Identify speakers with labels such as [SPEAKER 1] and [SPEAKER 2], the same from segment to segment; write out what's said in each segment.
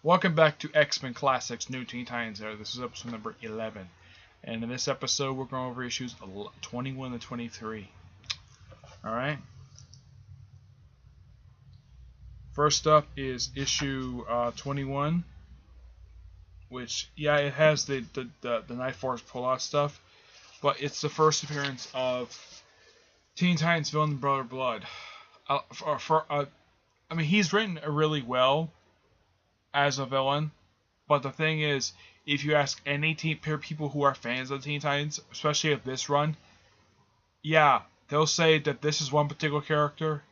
[SPEAKER 1] Welcome back to X-Men Classics New Teen Titans Era. This is episode number 11. And in this episode, we're going over issues 21 to 23. Alright? First up is issue 21. Which, yeah, it has the Night Force pullout stuff. But it's the first appearance of Teen Titans villain Brother Blood. He's written really well as a villain, but the thing is, if you ask any people who are fans of Teen Titans, especially of this run, yeah, they'll say that this is one particular character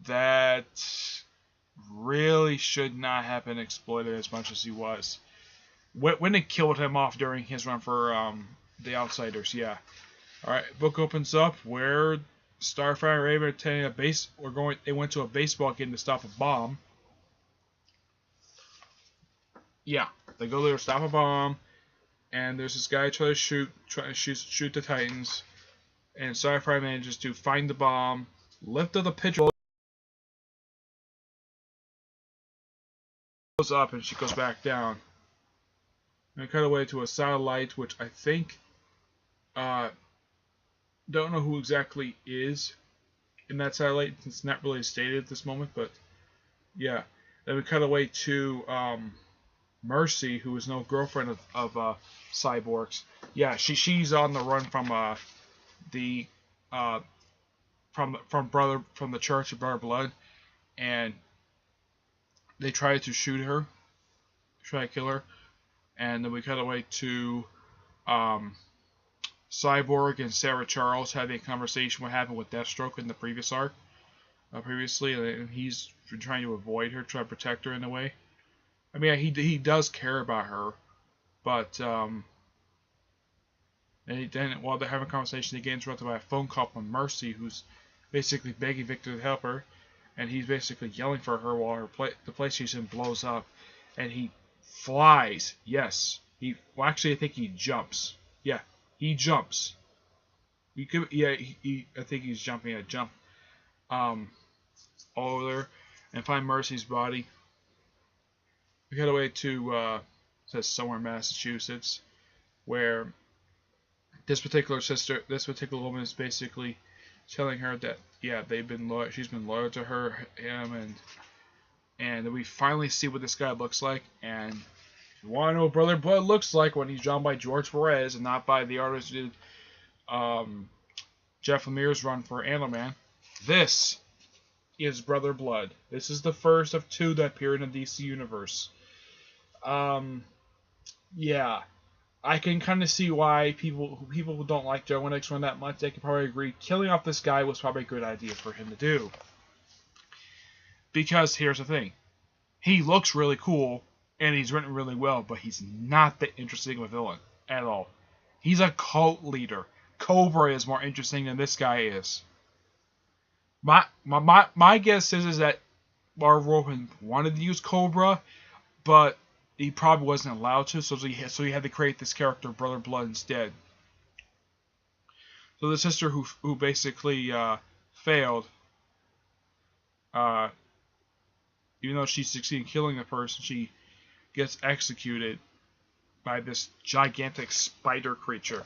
[SPEAKER 1] that really should not have been exploited as much as he was. When they killed him off during his run for the Outsiders, yeah. Alright, book opens up where Starfire and Raven attending a base. They went to a baseball game to stop a bomb. Yeah, they go there to stop a bomb, and there's this guy trying to shoot the Titans, and Starfire manages to find the bomb, lift up the pitcher, goes up, and she goes back down. And cut away to a satellite, which I think, don't know who exactly is in that satellite. It's not really stated at this moment, but yeah. Then we cut away to Mercy, who is no girlfriend of Cyborg's. Yeah, she's on the run from the Church of Brother Blood, and they try to shoot her, try to kill her, and then we cut away to Cyborg and Sarah Charles having a conversation what happened with Deathstroke in the previous arc, previously, and he's been trying to avoid her, try to protect her in a way. I mean, he does care about her, but and then while they're having a conversation, they get interrupted by a phone call from Mercy, who's basically begging Victor to help her, and he's basically yelling for her while the place she's in blows up, and he flies. Yes, I think he jumps. Yeah, he jumps. I think he's jumping a jump, all over there, and find Mercy's body. We got away to says somewhere in Massachusetts, where this particular woman is basically telling her that she's been loyal to him, and we finally see what this guy looks like. And if you want to know what Brother Blood looks like when he's drawn by George Perez and not by the artist who did Jeff Lemire's run for Animal-Man, this is Brother Blood. This is the first of two that appear in the DC universe. Yeah, I can kind of see why people who don't like Joe Winnick's run that much, they can probably agree killing off this guy was probably a good idea for him to do. Because here's the thing, he looks really cool and he's written really well, but he's not that interesting of a villain at all. He's a cult leader. Cobra is more interesting than this guy is. My guess is that Marv Wolfman wanted to use Cobra, but he probably wasn't allowed to, so he had to create this character, Brother Blood, instead. So the sister who basically failed, even though she succeeded in killing the person, she gets executed by this gigantic spider creature.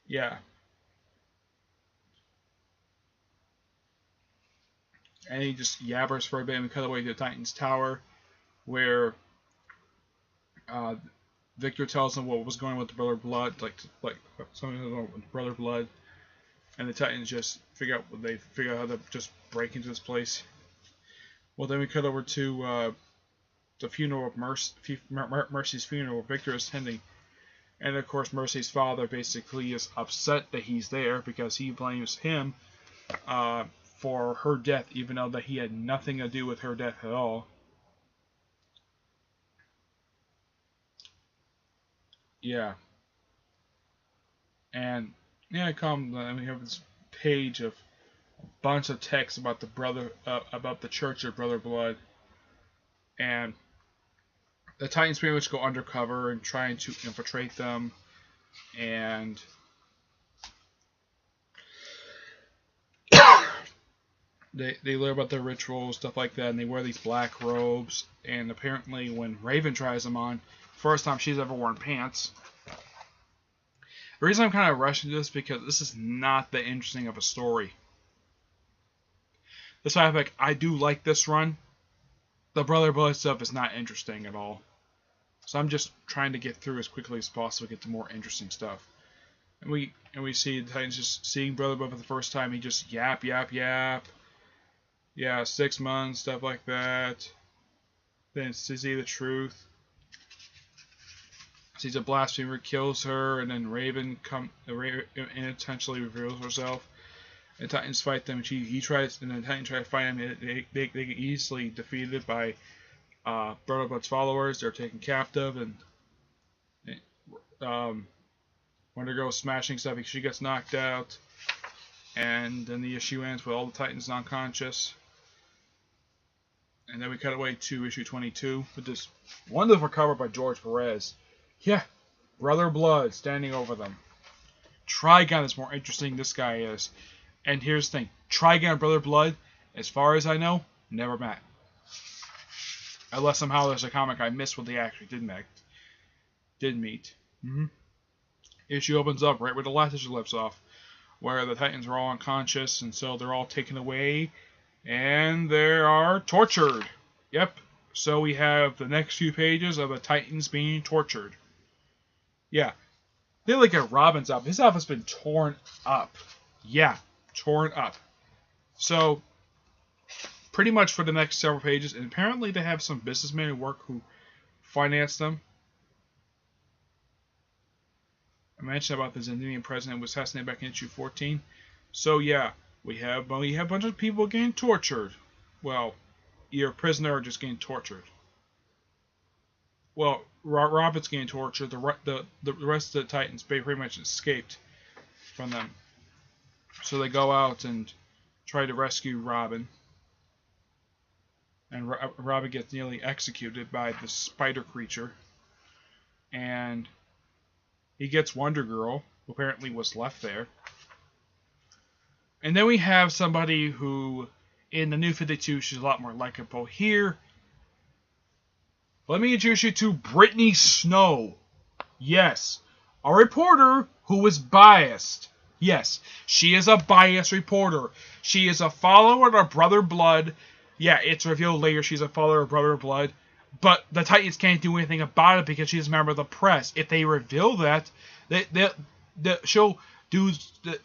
[SPEAKER 1] Yeah. And he just yabbers for a bit, and we cut away to the Titans Tower, where Victor tells him what was going on with the Brother Blood, like something was going on with Brother Blood, and the Titans just figure out how to just break into this place. Well, then we cut over to the funeral of Mercy's funeral, where Victor is attending, and of course Mercy's father basically is upset that he's there because he blames him for her death, even though that he had nothing to do with her death at all. Yeah. And we have this page of a bunch of text about about the Church of Brother Blood, and the Titans pretty much go undercover and trying to infiltrate them, and they learn about their rituals, stuff like that, and they wear these black robes. And apparently, when Raven tries them on, first time she's ever worn pants. The reason I'm kind of rushing this because this is not that interesting of a story. That's why I do like this run. The Brother Blood stuff is not interesting at all. So I'm just trying to get through as quickly as possible to get to more interesting stuff. And we see the Titans just seeing Brother Blood for the first time. He just yap. Yeah, 6 months, stuff like that. Then to see the truth. Sees a blasphemer, kills her, and then Raven intentionally reveals herself. And Titans fight them. The Titans try to fight them. They get easily defeated by Brother Blood's followers. They're taken captive, and Wonder Girl smashing stuff. She gets knocked out, and then the issue ends with all the Titans unconscious. And then we cut away to issue 22 with this wonderful cover by George Perez. Yeah, Brother Blood standing over them. Trigon is more interesting. This guy is. And here's the thing: Trigon and Brother Blood, as far as I know, never met. Unless somehow there's a comic I missed where they actually did meet. Issue opens up right where the last issue left off, where the Titans are all unconscious, and so they're all taken away, and they are tortured. Yep. So we have the next few pages of the Titans being tortured. Yeah. They look at Robin's outfit. His outfit's been torn up. Yeah, torn up. So, pretty much for the next several pages, and apparently they have some businessmen at work who finance them. I mentioned about the Zendinian president was assassinated back in issue 14. So yeah, we have a bunch of people getting tortured. Well, you're a prisoner or just getting tortured. Well, Robin's getting tortured. The rest of the Titans pretty much escaped from them. So they go out and try to rescue Robin. And Robin gets nearly executed by the spider creature. And he gets Wonder Girl, who apparently was left there. And then we have somebody who, in the New 52, she's a lot more likable. Here, let me introduce you to Brittany Snow. Yes, a reporter who is biased. Yes, she is a biased reporter. She is a follower of Brother Blood. Yeah, it's revealed later she's a follower of Brother Blood. But the Titans can't do anything about it because she's a member of the press. If they reveal that, the show do,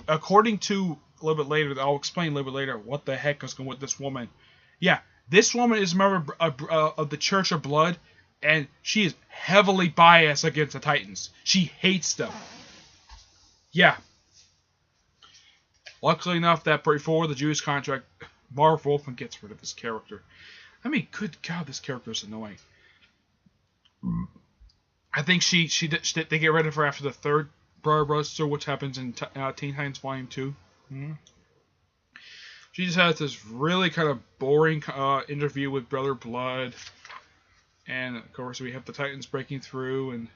[SPEAKER 1] according to a little bit later, I'll explain a little bit later what the heck is going with this woman. Yeah, this woman is a member of the Church of Blood, and she is heavily biased against the Titans. She hates them. Yeah. Luckily enough that before the Jewish contract, Marv Wolfman gets rid of this character. I mean, good God, this character is annoying. I think they get rid of her after the third Brother Blood, which happens in Teen Titans Volume 2. She just has this really kind of boring interview with Brother Blood. And, of course, we have the Titans breaking through,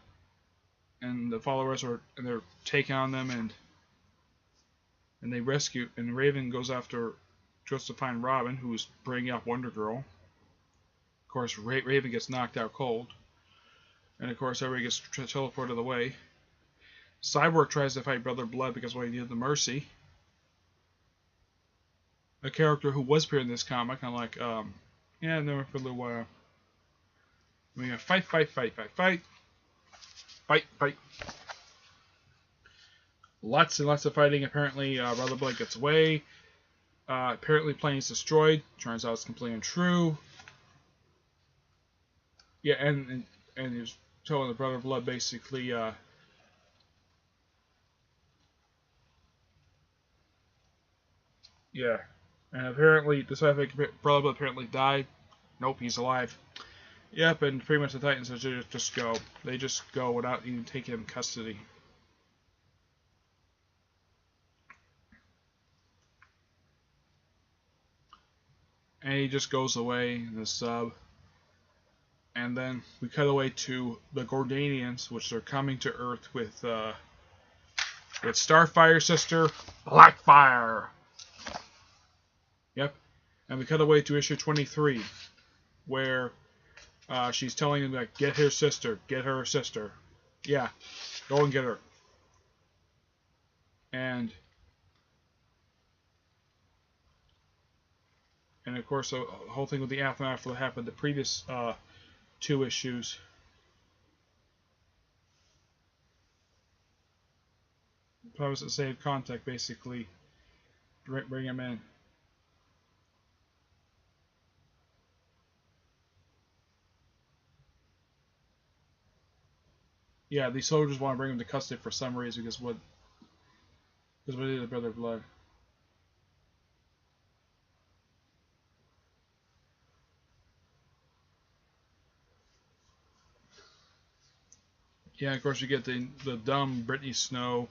[SPEAKER 1] and the followers they're taking on them, and they rescue, and Raven goes to find Robin, who's bringing up Wonder Girl. Of course, Raven gets knocked out cold. And of course, everybody gets teleported away. Cyborg tries to fight Brother Blood because he needed the mercy. A character who was appearing in this comic, I'm like, yeah, never for a little while. We have fight. Lots and lots of fighting. Apparently, Brother Blood gets away. Apparently, plane is destroyed. Turns out it's completely untrue. Yeah, and he's telling the Brother Blood basically, yeah, and apparently this Brother Blood apparently died. Nope, he's alive. Yep, and pretty much the Titans just go. They just go without even taking him custody. And he just goes away in the sub. And then we cut away to the Gordanians, which are coming to Earth with Starfire's sister, Blackfire. Yep. And we cut away to issue 23, where she's telling him, like, get her sister, get her sister. Yeah, go and get her. And of course, the whole thing with the aftermath that happened the previous 2 issues. Promise to save contact, basically. Bring him in. Yeah, these soldiers want to bring him to custody for some reason because what he did to Brother Blood. Yeah, of course you get the dumb Brittany Snow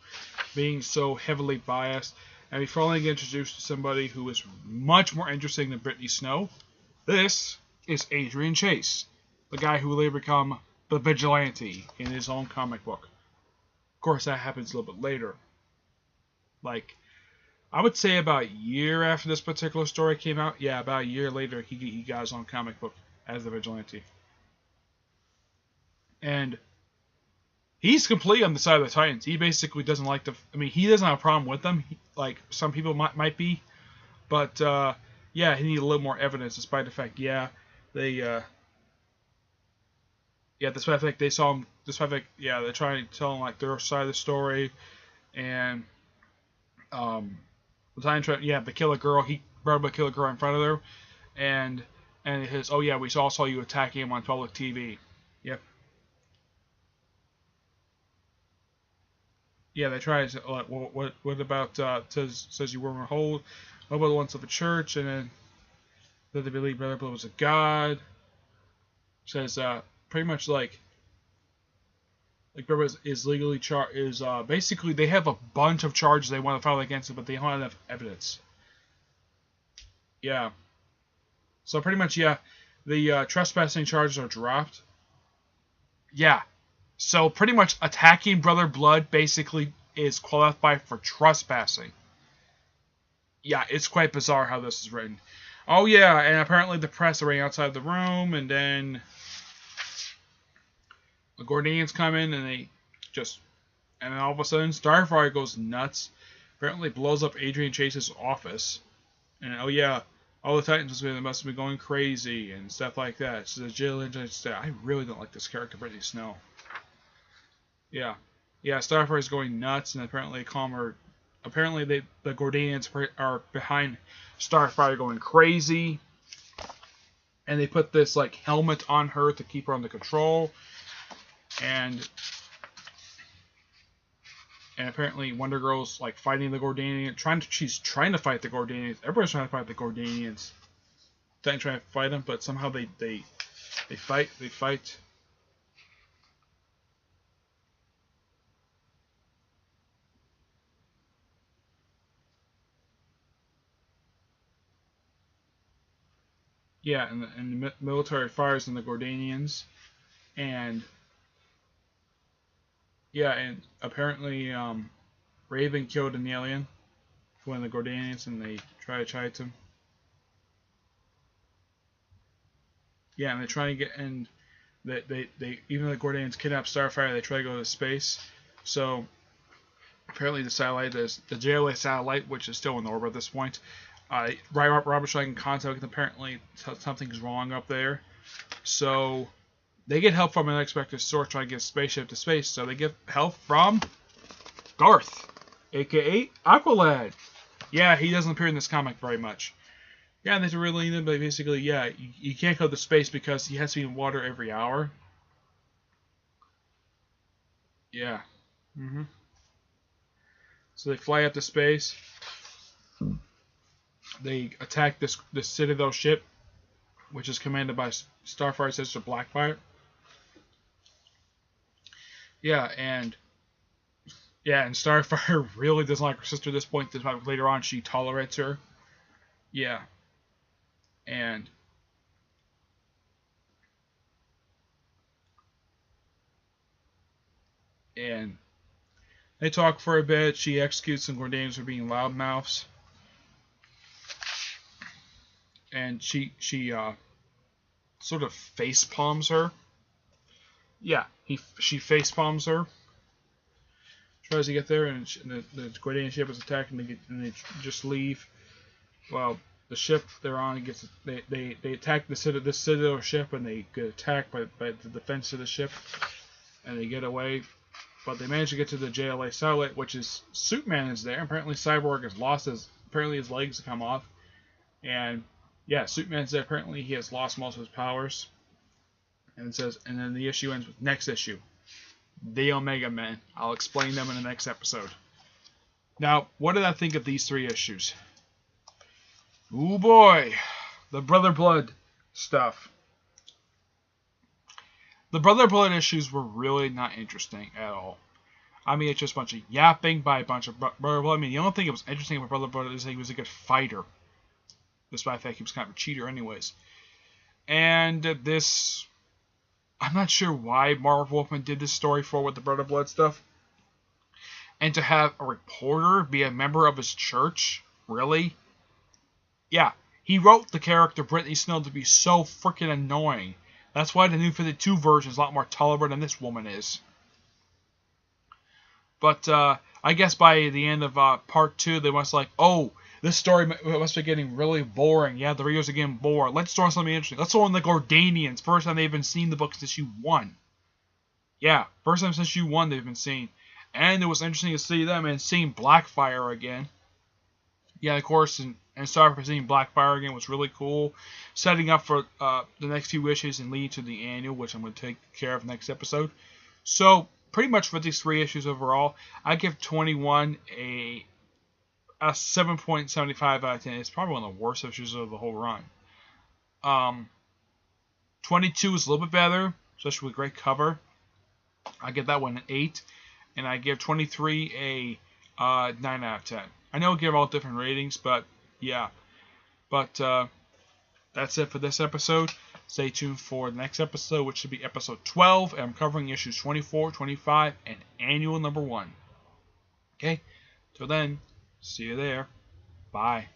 [SPEAKER 1] being so heavily biased, and we finally get introduced to somebody who is much more interesting than Brittany Snow. This is Adrian Chase, the guy who will later become the Vigilante in his own comic book. Of course, that happens a little bit later. Like, I would say about a year after this particular story came out. Yeah, about a year later, he got his own comic book as the Vigilante. And he's completely on the side of the Titans. He basically doesn't like the... I mean, he doesn't have a problem with them, like some people might be. But, yeah, he needs a little more evidence, despite the fact, yeah, they... yeah, despite the fact they saw him... Despite the fact, yeah, they're trying to tell him, like, their side of the story. And, the Titans, yeah, they kill a girl. He probably killed a girl in front of her. And his, oh, yeah, we all saw you attacking him on public TV. Yep. Yeah, they try to, like, what about, says you weren't whole, what about the ones of the church, and then that they believe Brother Blood was a god. Says, pretty much like Brother is legally basically they have a bunch of charges they want to file against him, but they don't have enough evidence. Yeah. So pretty much, yeah, the trespassing charges are dropped. Yeah. So pretty much attacking Brother Blood basically is qualified for trespassing. Yeah, it's quite bizarre how this is written. Oh yeah, and apparently the press are right outside the room, and then the Gordanians come in, and they just... And then all of a sudden, Starfire goes nuts. Apparently blows up Adrian Chase's office. And oh yeah, all the Titans must have been going crazy, and stuff like that. So the Jill Agent said, I really don't like this character, Brittany Snow. Yeah. Yeah, Starfire is going nuts, and apparently the Gordanians are behind Starfire going crazy. And they put this, like, helmet on her to keep her under control. And apparently Wonder Girl's, like, fighting the Gordanians. She's trying to fight the Gordanians. Everybody's trying to fight the Gordanians. Trying to fight them, but somehow they fight. They fight. Yeah, and the military fires on the Gordanians, and yeah, and apparently Raven killed an alien, one of the Gordanians, and they tried to. Yeah, and they try to get, and they even though the Gordanians kidnap Starfire, they try to go to space. So apparently the satellite, the JLA satellite, which is still in orbit at this point. Robert Strike in contact with, apparently something's wrong up there. So they get help from an unexpected source trying to get a spaceship to space. So they get help from Garth, aka Aqualad. Yeah, he doesn't appear in this comic very much. Yeah, they really need him, but basically, yeah, you can't go to space because he has to be in water every hour. Yeah. So they fly up to space. They attack this Citadel ship, which is commanded by Starfire's sister Blackfire. Yeah, and Starfire really doesn't like her sister at this point. Later on, she tolerates her. Yeah, and they talk for a bit. She executes some Gordanians for being loudmouths. and she sort of face palms her. Yeah, she face palms her. Tries to get there, and the Guardian ship is attacked, and they just leave. Well, the ship they're on gets they attack the Citadel ship, and they get attacked by the defense of the ship, and they get away. But they manage to get to the JLA satellite, which is Superman is there. Apparently, Cyborg has lost his legs have come off, and yeah, Superman's there. Apparently, he has lost most of his powers. And it says, and then the issue ends with next issue. The Omega Men. I'll explain them in the next episode. Now, what did I think of these 3 issues? Ooh boy, the Brother Blood stuff. The Brother Blood issues were really not interesting at all. I mean, it's just a bunch of yapping by a bunch of Brother Blood. I mean, the only thing that was interesting about Brother Blood is that he was a good fighter. Despite the fact he was kind of a cheater anyways. And this... I'm not sure why Marv Wolfman did this story with the Brother Blood stuff. And to have a reporter be a member of his church? Really? Yeah, he wrote the character Brittany Snell to be so freaking annoying. That's why the New 52 version is a lot more tolerable than this woman is. But I guess by the end of part 2, they must like, oh, this story must be getting really boring. Yeah, the readers are getting bored. Let's throw something interesting. Let's throw in the Gordanians. First time they've been seeing the book since issue 1. Yeah, first time since issue 1 they've been seeing. And it was interesting to see them and seeing Blackfire again. Yeah, of course, and sorry for seeing Blackfire again was really cool. Setting up for the next few issues and leading to the annual, which I'm going to take care of next episode. So, pretty much for these 3 issues overall, I give 21 a 7.75 out of 10. It's probably one of the worst issues of the whole run. 22 is a little bit better, especially with great cover. I give that one an 8. And I give 23 a 9 out of 10. I know I give all different ratings, but yeah. But that's it for this episode. Stay tuned for the next episode, which should be episode 12. And I'm covering issues 24, 25, and annual number 1. Okay? Till then, see you there. Bye.